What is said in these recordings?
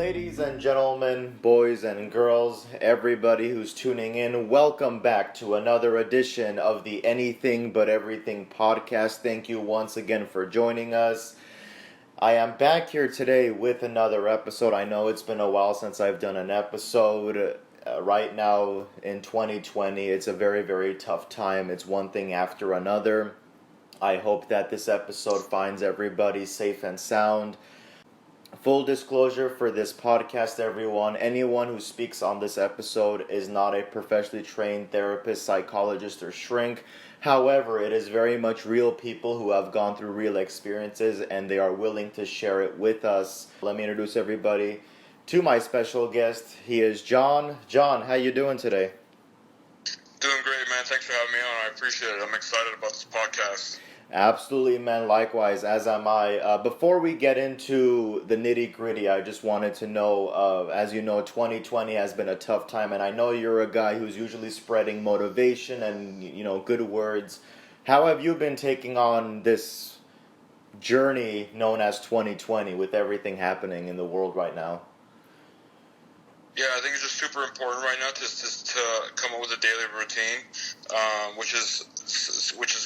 Ladies and gentlemen, boys and girls, everybody who's tuning in, welcome back to another edition of the Anything But Everything Podcast. Thank you once again for joining us. I am back here today with another episode. I know it's been a while since I've done an episode. Right now in 2020, it's a very, very tough time. It's one thing after another. I hope that this episode finds everybody safe and sound. Full disclosure for this podcast, everyone. Anyone who speaks on this episode is not a professionally trained therapist, psychologist, or shrink. However, it is very much real people who have gone through real experiences and they are willing to share it with us. Let me introduce everybody to my special guest. He is John. John, how you doing today? Doing great, man. Thanks for having me on. I appreciate it. I'm excited about this podcast. Absolutely, man. Likewise, as am I. Before we get into the nitty-gritty, I just wanted to know, as you know, 2020 has been a tough time, and I know you're a guy who's usually spreading motivation and, good words. How have you been taking on this journey known as 2020 with everything happening in the world right now? Yeah, I think it's just super important right now to come up with a daily routine, which is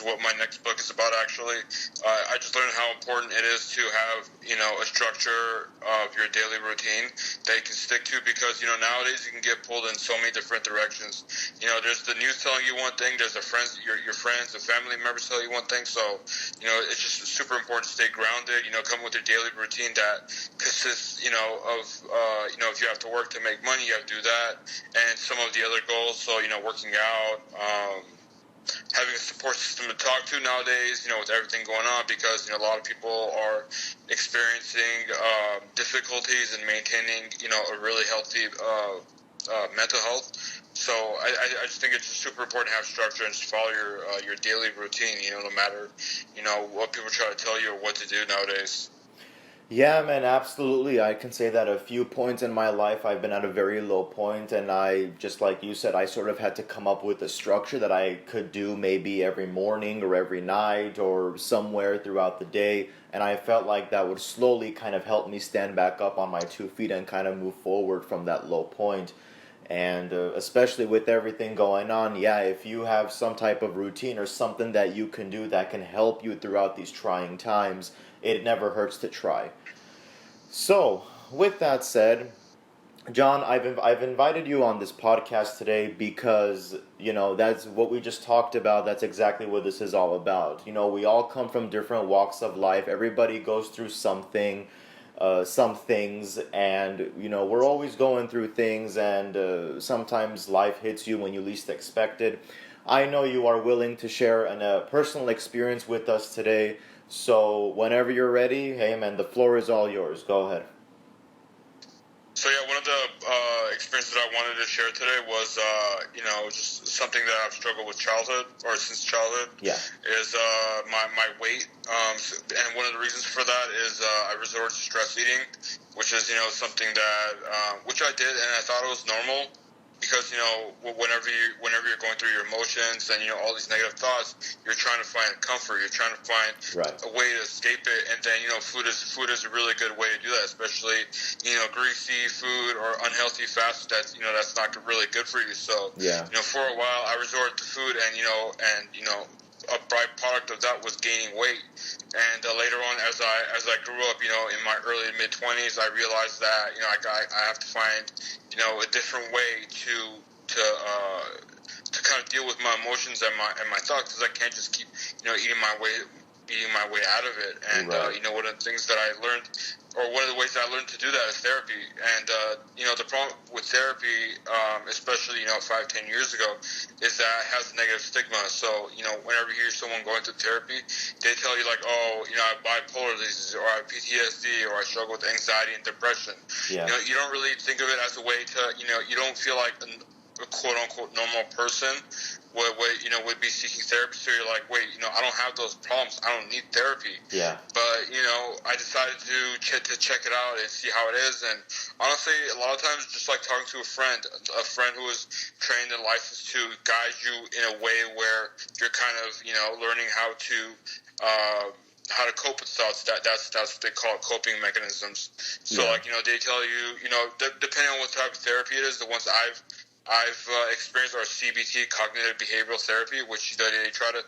what my next book is about. Actually, I just learned how important it is to have a structure of your daily routine that you can stick to, because nowadays you can get pulled in so many different directions. There's the news telling you one thing, there's your friends, the family members tell you one thing. So it's just super important to stay grounded. Come with your daily routine that consists of if you have to work to make money, you have to do that, and some of the other goals. So working out, having a support system to talk to nowadays, with everything going on, because a lot of people are experiencing difficulties in maintaining a really healthy mental health. So I just think it's just super important to have structure and just follow your daily routine, no matter what people try to tell you or what to do nowadays. Yeah, man, absolutely. I can say that a few points in my life I've been at a very low point, and I, just like you said, I sort of had to come up with a structure that I could do maybe every morning or every night or somewhere throughout the day, and I felt like that would slowly kind of help me stand back up on my 2 feet and kind of move forward from that low point. And especially with everything going on, yeah, if you have some type of routine or something that you can do that can help you throughout these trying times, it never hurts to try. So, with that said, John, I've invited you on this podcast today because, that's what we just talked about. That's exactly what this is all about. We all come from different walks of life. Everybody goes through something. Some things, and we're always going through things, and sometimes life hits you when you least expect it. I know you are willing to share a personal experience with us today, so whenever you're ready, hey man, the floor is all yours. Go ahead. So yeah, one of the experiences I wanted to share today was, just something that I've struggled with since childhood. Yeah. Is my weight. And one of the reasons for that is I resort to stress eating, which is something that which I did, and I thought it was normal. Because whenever you're going through your emotions and all these negative thoughts, you're trying to find comfort. You're trying to find a way to escape it, and then food is a really good way to do that. Especially greasy food or unhealthy fast food that's not really good for you. So for a while I resorted to food, and a byproduct of that was gaining weight. And later on, as I grew up, in my early to mid 20s, I realized that I have to find a different way to kind of deal with my emotions and my thoughts, because I can't just keep eating my way out of it. And one of the things that I learned, or one of the ways I learned to do that, is therapy. And the problem with therapy, especially 5-10 years ago, is that it has a negative stigma. So whenever you hear someone going through therapy, they tell you like, oh, I have bipolar disease, or I have PTSD, or I struggle with anxiety and depression. Yeah. You don't really think of it as a way to you don't feel like a quote unquote normal person would be seeking therapy. So you're like, wait, I don't have those problems. I don't need therapy. Yeah. But I decided to check it out and see how it is. And honestly, a lot of times, just like talking to a friend who is trained and licensed to guide you in a way where you're kind of learning how to how to cope with thoughts. That's what they call coping mechanisms. So Yeah. like they tell you depending on what type of therapy it is, the ones I've experienced are CBT, cognitive behavioral therapy, which they try to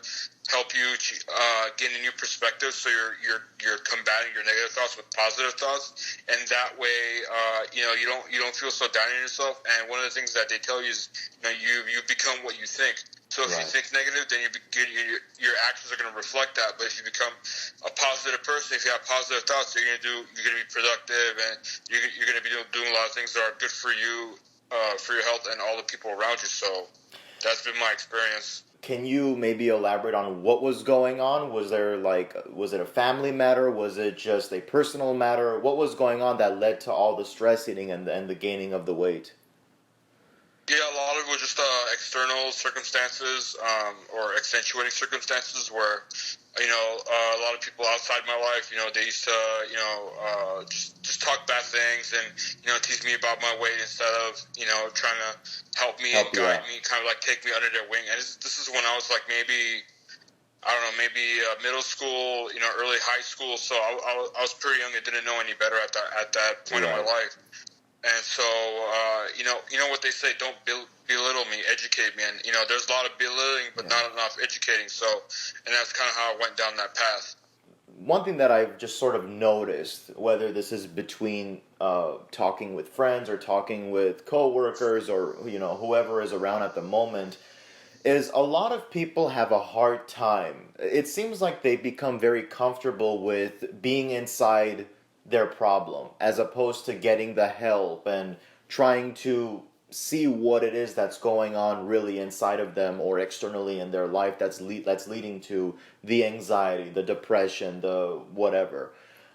help you gain a new perspective, so you're combating your negative thoughts with positive thoughts, and that way you don't feel so down on yourself. And one of the things that they tell you is you become what you think. So if you think negative, then your actions are going to reflect that. But if you become a positive person, if you have positive thoughts, you're going to be productive, and you're going to be doing a lot of things that are good for you, for your health and all the people around you. So that's been my experience. Can you maybe elaborate on what was going on? Was it a family matter? Was it just a personal matter? What was going on that led to all the stress eating and the gaining of the weight? Yeah, a lot of it was just external circumstances or accentuating circumstances where, a lot of people outside my life, they used to, just talk bad things and, tease me about my weight instead of, trying to help me and guide me, kind of like take me under their wing. And this is when I was like maybe middle school, early high school. So I was pretty young and didn't know any better at that point in my life. And so, what they say, don't belittle me, educate me. And, there's a lot of belittling, but not enough educating. So, and that's kind of how I went down that path. One thing that I've just sort of noticed, whether this is between talking with friends or talking with coworkers or, whoever is around at the moment, is a lot of people have a hard time. It seems like they become very comfortable with being inside their problem as opposed to getting the help and trying to see what it is that's going on really inside of them or externally in their life that's leading to the anxiety, the depression, the whatever.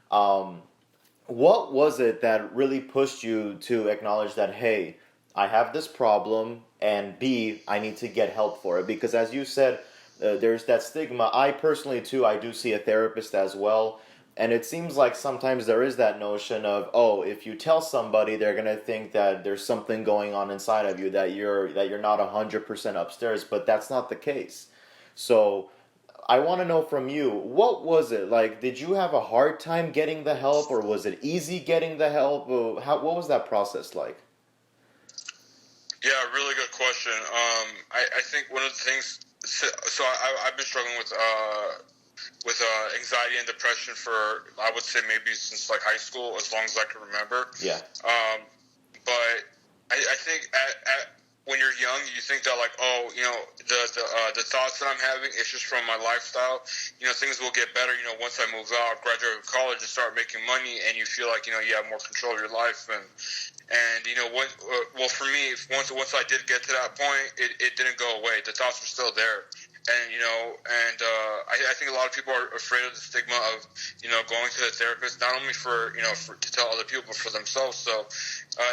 What was it that really pushed you to acknowledge that, hey, I have this problem, and B, I need to get help for it? Because as you said, there's that stigma. I personally too, I do see a therapist as well. And it seems like sometimes there is that notion of, oh, if you tell somebody, they're gonna think that there's something going on inside of you, that you're not 100% upstairs, but that's not the case. So I want to know from you, what was it like? Did you have a hard time getting the help, or was it easy getting the help? What was that process like? Yeah, really good question. I think one of the things. So I've been struggling with anxiety and depression for, I would say, maybe since like high school, as long as I can remember. Yeah. But I think when you're young, you think that like, oh, the thoughts that I'm having, it's just from my lifestyle. Things will get better. Once I move out, graduate from college, and start making money, and you feel like you have more control of your life. And well, for me, once I did get to that point, it didn't go away. The thoughts were still there. And I think a lot of people are afraid of the stigma of going to the therapist, not only for to tell other people, but for themselves. So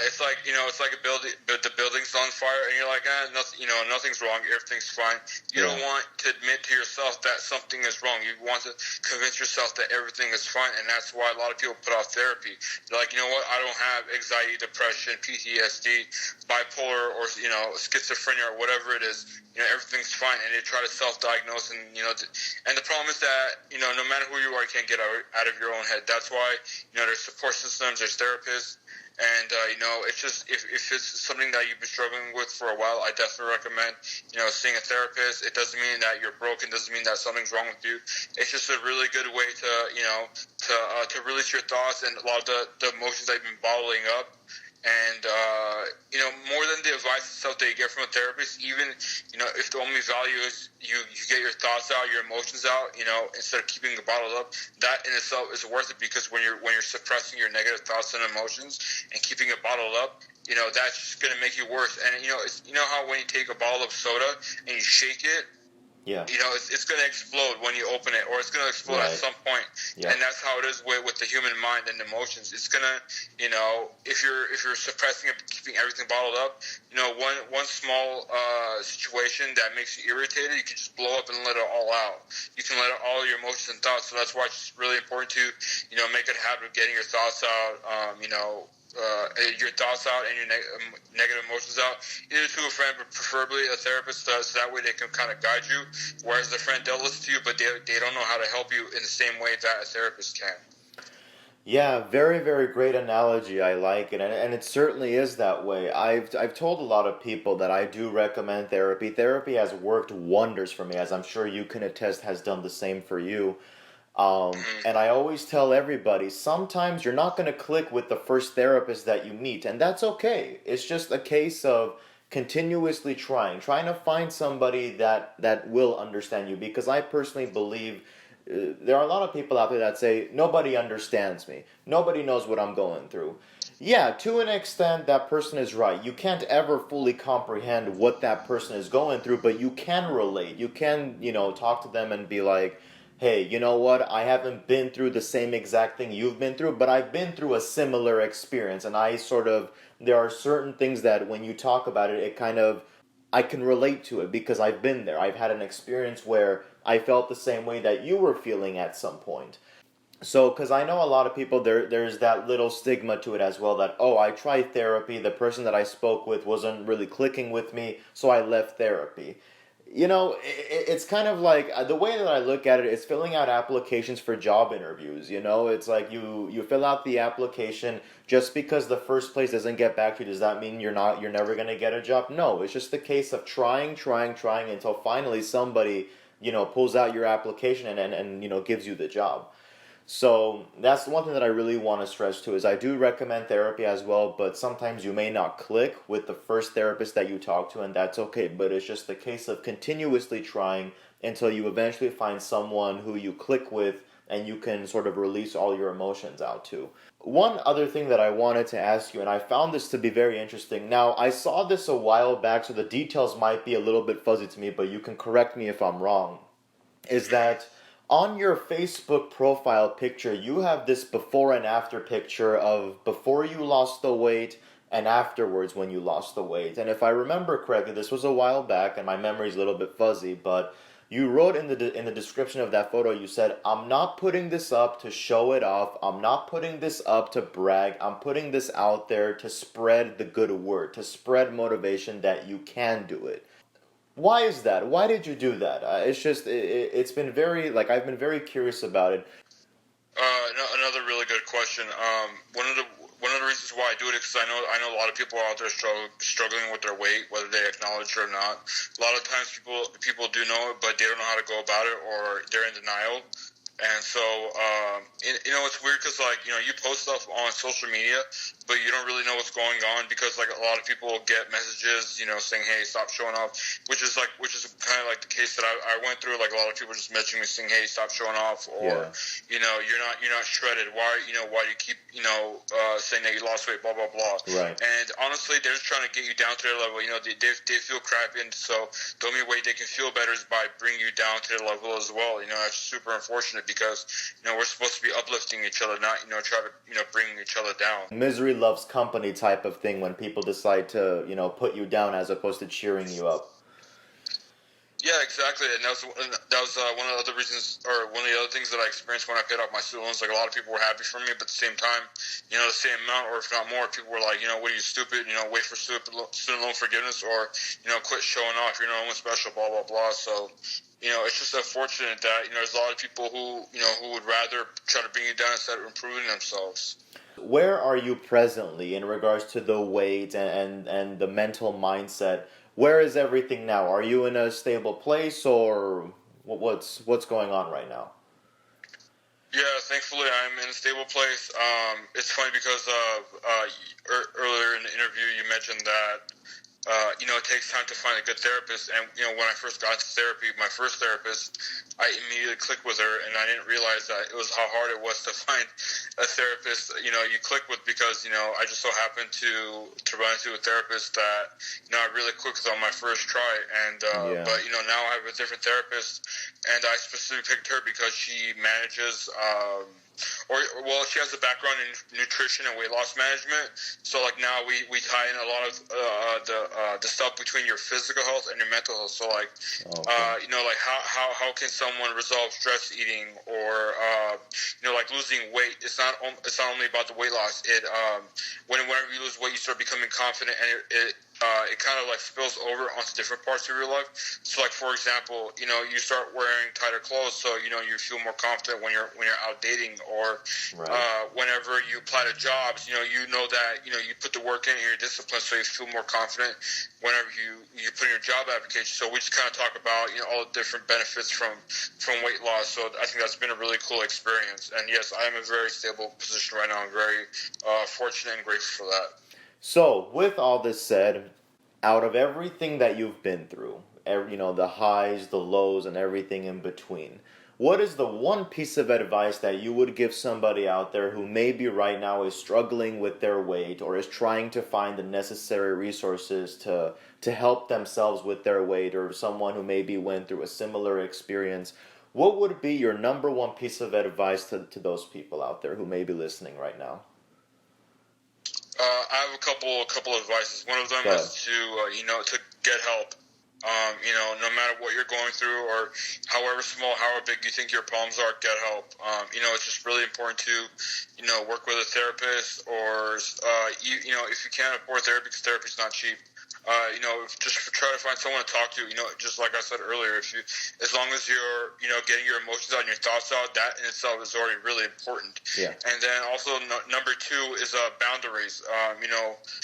it's like the building's on fire, and you're like, nothing's wrong, everything's fine. You don't want to admit to yourself that something is wrong. You want to convince yourself that everything is fine, and that's why a lot of people put off therapy. They're like, I don't have anxiety, depression, PTSD, bipolar, or schizophrenia, or whatever it is. Everything's fine, and they try to self-diagnose, and and the problem is that no matter who you are, you can't get out of your own head. That's why there's support systems, there's therapists, and it's just if it's something that you've been struggling with for a while, I definitely recommend seeing a therapist. It doesn't mean that you're broken, doesn't mean that something's wrong with you. It's just a really good way to to release your thoughts and a lot of the emotions that you've been bottling up. And more than the advice itself that you get from a therapist, even if the only value is you get your thoughts out, your emotions out, instead of keeping it bottled up, that in itself is worth it, because when you're suppressing your negative thoughts and emotions and keeping it bottled up, that's just gonna make you worse. And how when you take a bottle of soda and you shake it, yeah, it's going to explode when you open it, or it's going to explode at some point. Yeah. And that's how it is with the human mind and emotions. It's going to, if you're suppressing it, keeping everything bottled up, one small situation that makes you irritated, you can just blow up and let it all out. You can let out all your emotions and thoughts. So that's why it's really important to, make it a habit of getting your thoughts out, your thoughts out and your negative emotions out, either to a friend, but preferably a therapist, so that way they can kind of guide you. Whereas the friend, they'll listen to you, but they don't know how to help you in the same way that a therapist can. Yeah, very, very great analogy. I like it, and it certainly is that way. I've told a lot of people that I do recommend therapy. Therapy has worked wonders for me, as I'm sure you can attest has done the same for you. And I always tell everybody, sometimes you're not going to click with the first therapist that you meet, and that's okay. It's just a case of continuously trying to find somebody that will understand you. Because I personally believe there are a lot of people out there that say, nobody understands me. Nobody knows what I'm going through. Yeah, to an extent, that person is right. You can't ever fully comprehend what that person is going through, but you can relate. You can, talk to them and be like, hey, you know what? I haven't been through the same exact thing you've been through, but I've been through a similar experience. And there are certain things that when you talk about it, I can relate to it because I've been there. I've had an experience where I felt the same way that you were feeling at some point. So, because I know a lot of people, there's that little stigma to it as well that, oh, I tried therapy, the person that I spoke with wasn't really clicking with me, so I left therapy. It's kind of like the way that I look at it is filling out applications for job interviews. It's like you fill out the application just because the first place doesn't get back to you. Does that mean you're never gonna get a job? No, it's just the case of trying until finally somebody pulls out your application and gives you the job. So that's the one thing that I really want to stress too is I do recommend therapy as well, but sometimes you may not click with the first therapist that you talk to, and that's okay. But it's just the case of continuously trying until you eventually find someone who you click with and you can sort of release all your emotions out to. One other thing that I wanted to ask you, and I found this to be very interesting. Now, I saw this a while back, so the details might be a little bit fuzzy to me, but you can correct me if I'm wrong. Is that on your Facebook profile picture, you have this before and after picture of before you lost the weight and afterwards when you lost the weight. And if I remember correctly, this was a while back and my memory's a little bit fuzzy, but you wrote in the description of that photo, you said, "I'm not putting this up to show it off. I'm not putting this up to brag. I'm putting this out there to spread the good word, to spread motivation that you can do it." Why is that? Why did you do that? It's been I've been very curious about it. No, another really good question. One of the reasons why I do it is because I know a lot of people out there struggling with their weight, whether they acknowledge it or not. A lot of times people do know it, but they don't know how to go about it, or they're in denial. And so, it's weird because, you post stuff on social media, but you don't really know what's going on because, a lot of people get messages, saying, hey, stop showing off, which is kind of like the case that I went through. Like, a lot of people just messaging me saying, hey, stop showing off, or, you're not shredded. Why do you keep, saying that you lost weight, blah, blah, blah. Right. And honestly, they're just trying to get you down to their level. They feel crappy, and so the only way they can feel better is by bringing you down to their level as well. That's super unfortunate because we're supposed to be uplifting each other, not try to bring each other down. Misery loves company type of thing when people decide to put you down as opposed to cheering you up. Yeah, exactly, and that was one of the other reasons, or one of the other things that I experienced when I paid off my student loans. Like, a lot of people were happy for me, but at the same time, the same amount, or if not more, people were like, what are you, stupid? Wait for student loan forgiveness, or quit showing off. You're no one special, blah blah blah. So, it's just unfortunate that there's a lot of people who who would rather try to bring you down instead of improving themselves. Where are you presently in regards to the weight and the mental mindset? Where is everything now? Are you in a stable place, or what's going on right now? Yeah, thankfully I'm in a stable place. It's funny because earlier in the interview you mentioned that it takes time to find a good therapist. And, when I first got into therapy, my first therapist, I immediately clicked with her, and I didn't realize that it was how hard it was to find a therapist, you click with, because, I just so happened to run into a therapist that, I really clicked with on my first try. And, but, now I have a different therapist, and I specifically picked her because she manages, she has a background in nutrition and weight loss management. So now we tie in a lot of the stuff between your physical health and your mental health. So like, Okay. like how can someone resolve stress eating, or like losing weight? It's not only about the weight loss. Whenever you lose weight, you start becoming confident, and it kind of like spills over onto different parts of your life. So like, for example, you start wearing tighter clothes, so you feel more confident when you're out dating, or Right. whenever you apply to jobs, you know that you put the work in and you're disciplined, so you feel more confident whenever you put in your job application. So we just kind of talk about all the different benefits from weight loss. So I think that's been a really cool experience. And yes, I am in a very stable position right now. I'm very fortunate and grateful for that. So, with all this said, out of everything that you've been through, the highs, the lows, and everything in between, what is the one piece of advice that you would give somebody out there who maybe right now is struggling with their weight or is trying to find the necessary resources to help themselves with their weight, or someone who maybe went through a similar experience? What would be your number one piece of advice to those people out there who may be listening right now? I have a couple of advices. One of them Go ahead. is to get help. No matter what you're going through, or however small, however big you think your problems are, get help. It's just really important to, work with a therapist, or, if you can't afford therapy, because therapy is not cheap. Just try to find someone to talk to. Just like I said earlier, as long as you're, getting your emotions out and your thoughts out, that in itself is already really important. Yeah. And then also number two is boundaries.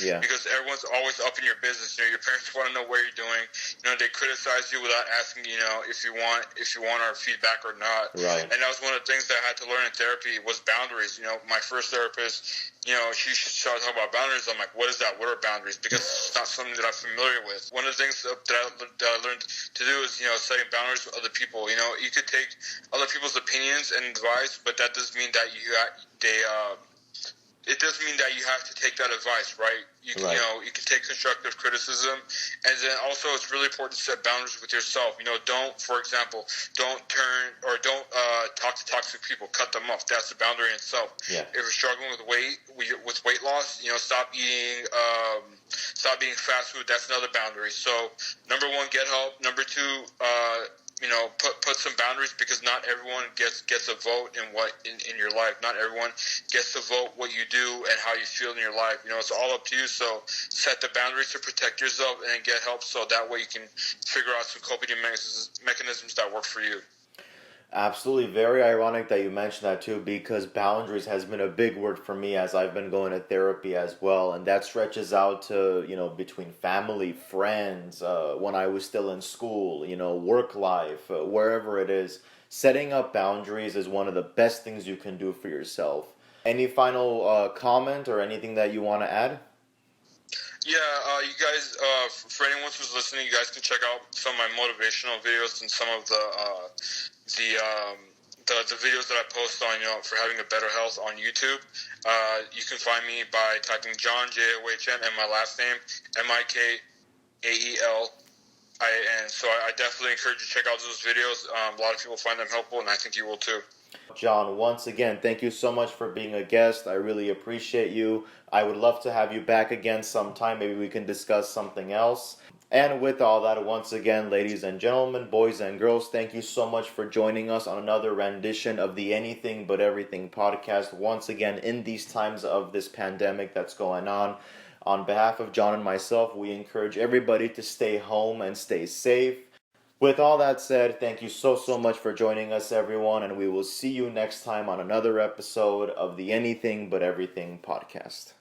Yeah. Because everyone's always up in your business. Your parents want to know what you're doing. They criticize you without asking, if you want our feedback or not. Right. And that was one of the things that I had to learn in therapy was boundaries. My first therapist, she started talking about boundaries. I'm like, what is that? What are boundaries? Because it's not something that I'm familiar with. One of the things that I learned to do is, setting boundaries with other people. You could take other people's opinions and advice, but that doesn't mean that it doesn't mean that you have to take that advice, right? You can, Right. you can take constructive criticism, and then also it's really important to set boundaries with yourself. For example, don't talk to toxic people. Cut them off. That's a boundary in itself. Yeah. If you're struggling with weight loss, stop eating fast food. That's another boundary. So number one, get help. Number two, put some boundaries, because not everyone gets a vote in your life. Not everyone gets to vote what you do and how you feel in your life. It's all up to you. So set the boundaries to protect yourself, and get help, so that way you can figure out some coping mechanisms that work for you. Absolutely. Very ironic that you mentioned that too, because boundaries has been a big word for me as I've been going to therapy as well. And that stretches out to, between family, friends, when I was still in school, work life, wherever it is. Setting up boundaries is one of the best things you can do for yourself. Any final comment or anything that you want to add? Yeah, you guys, for anyone who's listening, you guys can check out some of my motivational videos and some of the videos that I post on, for having a better health on YouTube. You can find me by typing John, John, and my last name, Mikael. So I definitely encourage you to check out those videos. A lot of people find them helpful, and I think you will too. John, once again, thank you so much for being a guest. I really appreciate you. I would love to have you back again sometime. Maybe we can discuss something else. And with all that, once again, ladies and gentlemen, boys and girls, thank you so much for joining us on another rendition of the Anything But Everything podcast. Once again, in these times of this pandemic that's going on behalf of John and myself, we encourage everybody to stay home and stay safe. With all that said, thank you so much for joining us, everyone, and we will see you next time on another episode of the Anything But Everything podcast.